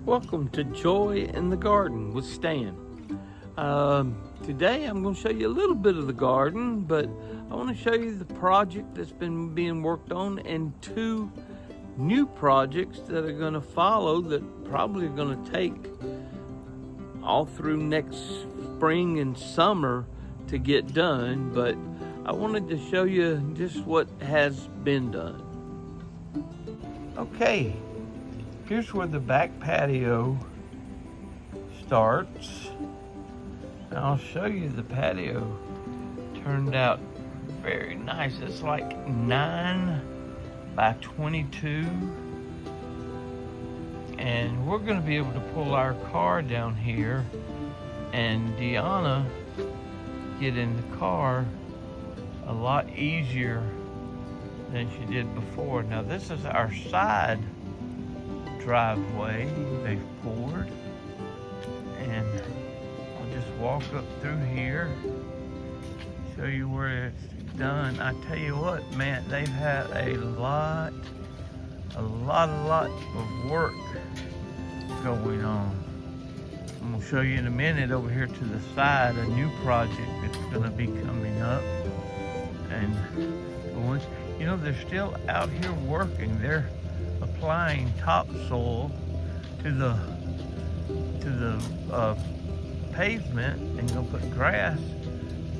Welcome to Joy in the Garden with Stan. Today I'm going to show you a little bit of the garden, but I want to show you the project that's been being worked on and two new projects that are going to follow that probably are going to take all through next spring and summer to get done, but I wanted to show you just what has been done. Okay, here's where the back patio starts. I'll show you the patio. Turned out very nice. It's like 9 by 22. And we're gonna be able to pull our car down here and Deanna get in the car a lot easier than she did before. Now this is our side driveway they've poured, and I'll just walk up through here, show you where it's done. I tell you what, man, they've had a lot of work going on. I'm gonna show you in a minute over here to the side a new project that's gonna be coming up. And once, you know, they're still out here working. They're applying topsoil to the pavement and gonna put grass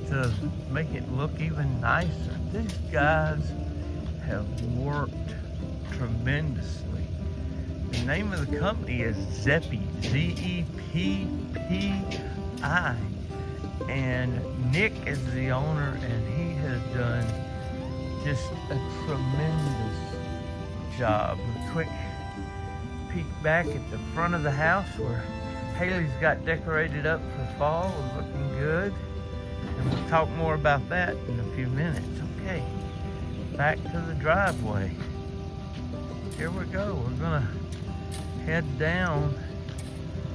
to make it look even nicer. These guys have worked tremendously. The name of the company is Zeppi, Z-E-P-P-I, and Nick is the owner, and he has done just a tremendous job. A quick peek back at the front of the house where Haley's got decorated up for fall and looking good. And we'll talk more about that in a few minutes. Okay, back to the driveway. Here we go. We're gonna head down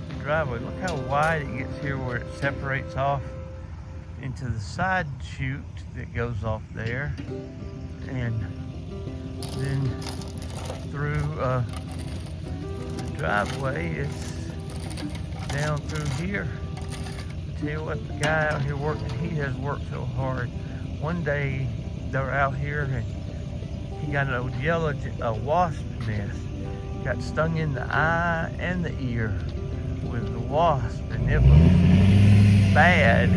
the driveway. Look how wide it gets here where it separates off into the side chute that goes off there. And then through the driveway, it's down through here. I tell you what, the guy out here working, he has worked so hard. One day they were out here and he got a wasp nest. Got stung in the eye and the ear with the wasp, and it was bad.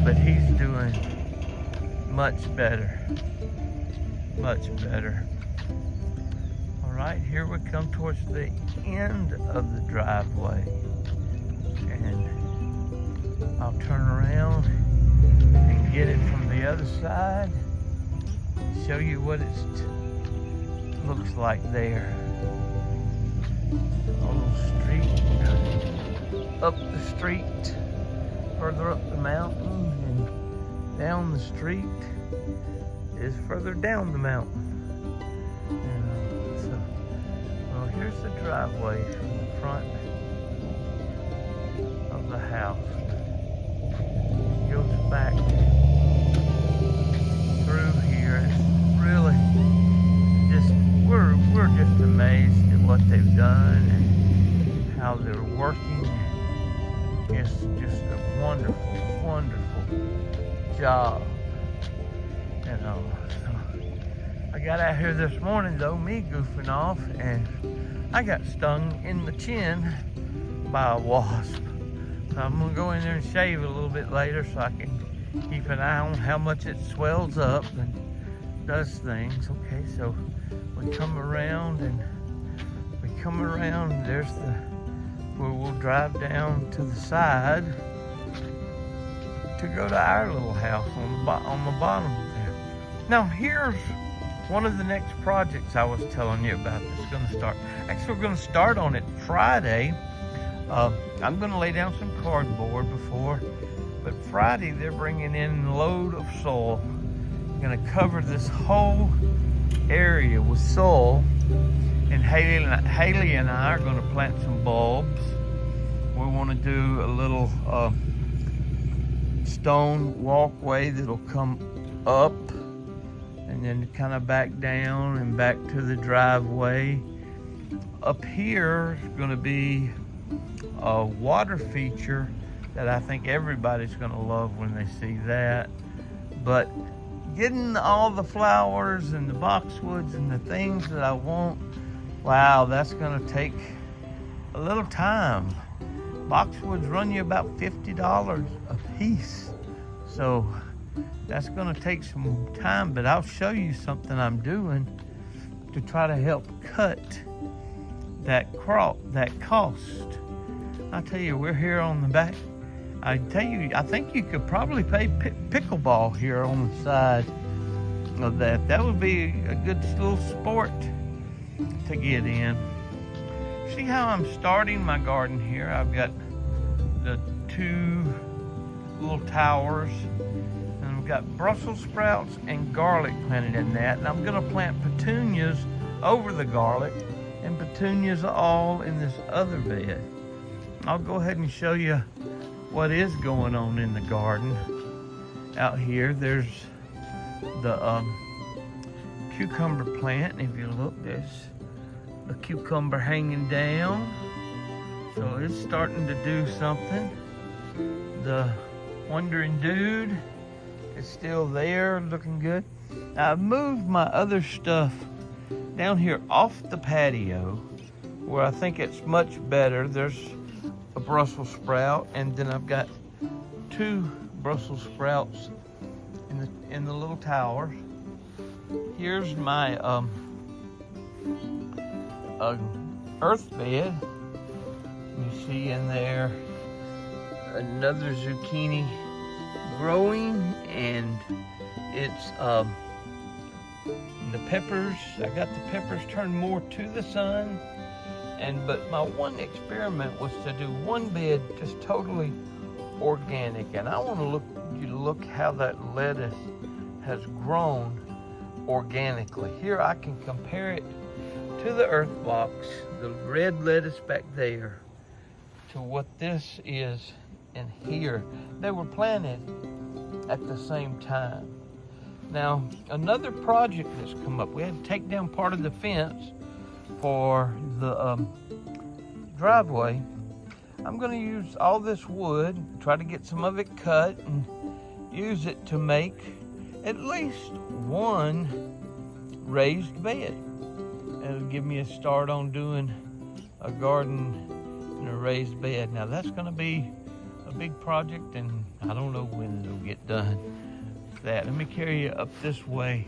But he's doing much better. Much better. All right, here we come towards the end of the driveway. And I'll turn around and get it from the other side. Show you what it looks like there. A little street, up the street, further up the mountain, and down the street is further down the mountain. Well, here's the driveway from the front of the house. It goes back through here. It's really just, we're just amazed at what they've done and how they're working. It's just a wonderful, wonderful job. You know, so I got out here this morning though, me goofing off, and I got stung in the chin by a wasp. So I'm gonna go in there and shave it a little bit later so I can keep an eye on how much it swells up and does things. Okay, so we come around and there's where we'll drive down to the side to go to our little house on the bottom there. Now here's one of the next projects I was telling you about that's going to start. Actually, we're going to start on it Friday. I'm going to lay down some cardboard before, but Friday they're bringing in a load of soil. I'm going to cover this whole area with soil, and Haley and I are going to plant some bulbs. We want to do a little stone walkway that'll come up and then kind of back down and back to the driveway. Up here is going to be a water feature that I think everybody's going to love when they see that. But getting all the flowers and the boxwoods and the things that I want, wow, that's going to take a little time. Boxwoods run you about $50 a piece. So that's going to take some time, but I'll show you something I'm doing to try to help cut that cost. I tell you, we're here on the back. I tell you, I think you could probably play pickleball here on the side of that. That would be a good little sport to get in. See how I'm starting my garden here? I've got the 2 little towers, and I've got Brussels sprouts and garlic planted in that. And I'm gonna plant petunias over the garlic, and petunias all in this other bed. I'll go ahead and show you what is going on in the garden. Out here, there's the cucumber plant. And if you look, there's a cucumber hanging down. So it's starting to do something. The Wandering Dude is still there, looking good. Now, I've moved my other stuff down here off the patio where I think it's much better. There's a Brussels sprout, and then I've got 2 Brussels sprouts in the little tower. Here's my earth bed. You see in there another zucchini growing, and it's the peppers. I got the peppers turned more to the sun. But my one experiment was to do one bed just totally organic, and I want you to look how that lettuce has grown organically. Here I can compare it to the earth box, the red lettuce back there, to what this is in here. They were planted at the same time. Now, another project that's come up, we had to take down part of the fence for the driveway. I'm going to use all this wood, try to get some of it cut and use it to make at least one raised bed. It'll give me a start on doing a garden in a raised bed. Now that's going to be a big project, and I don't know when it'll get done. Let me carry you up this way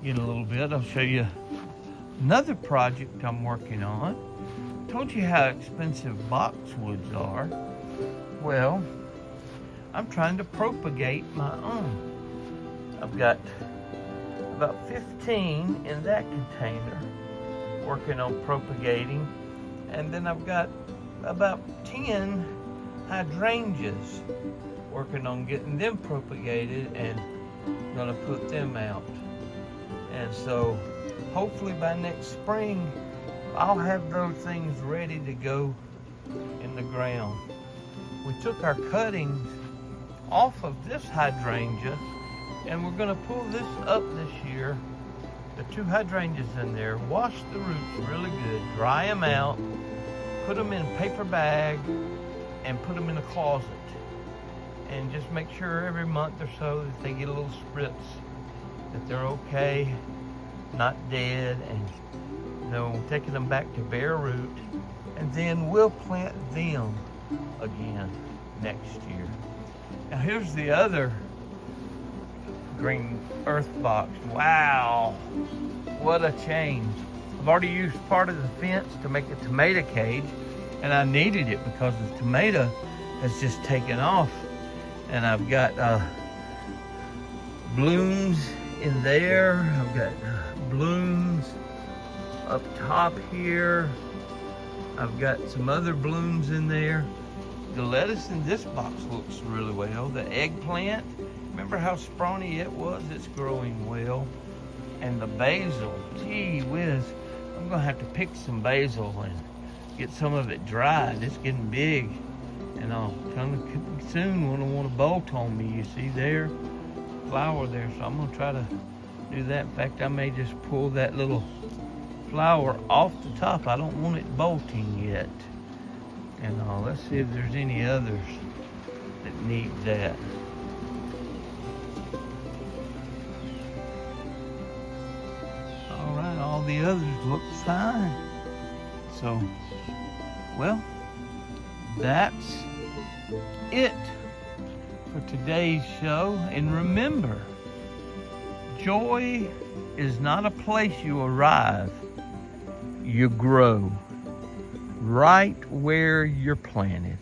in a little bit. I'll show you another project I'm working on. I told you how expensive boxwoods are. Well, I'm trying to propagate my own. I've got about 15 in that container working on propagating, and then I've got about 10 hydrangeas working on getting them propagated and gonna put them out. And so hopefully by next spring I'll have those things ready to go in the ground. We took our cuttings off of this hydrangea, and we're gonna pull this up this year, the 2 hydrangeas in there, wash the roots really good, dry them out, put them in a paper bag, and put them in a closet. And just make sure every month or so that they get a little spritz, that they're okay, not dead, and taking them back to bare root. And then we'll plant them again next year. Now here's the other green earth box. Wow, what a change. I've already used part of the fence to make a tomato cage, and I needed it because the tomato has just taken off. And I've got blooms in there. I've got blooms up top here. I've got some other blooms in there. The lettuce in this box looks really well. The eggplant, remember how scrawny it was? It's growing well. And the basil, gee whiz, I'm gonna have to pick some basil and get some of it dried. It's getting big, and I'll kind of soon want to bolt on me. You see there, flower there. So I'm gonna try to do that. In fact, I may just pull that little flower off the top. I don't want it bolting yet. And let's see if there's any others that need that. All right, all the others look fine. So, well, that's it for today's show. And remember, joy is not a place you arrive, you grow right where you're planted.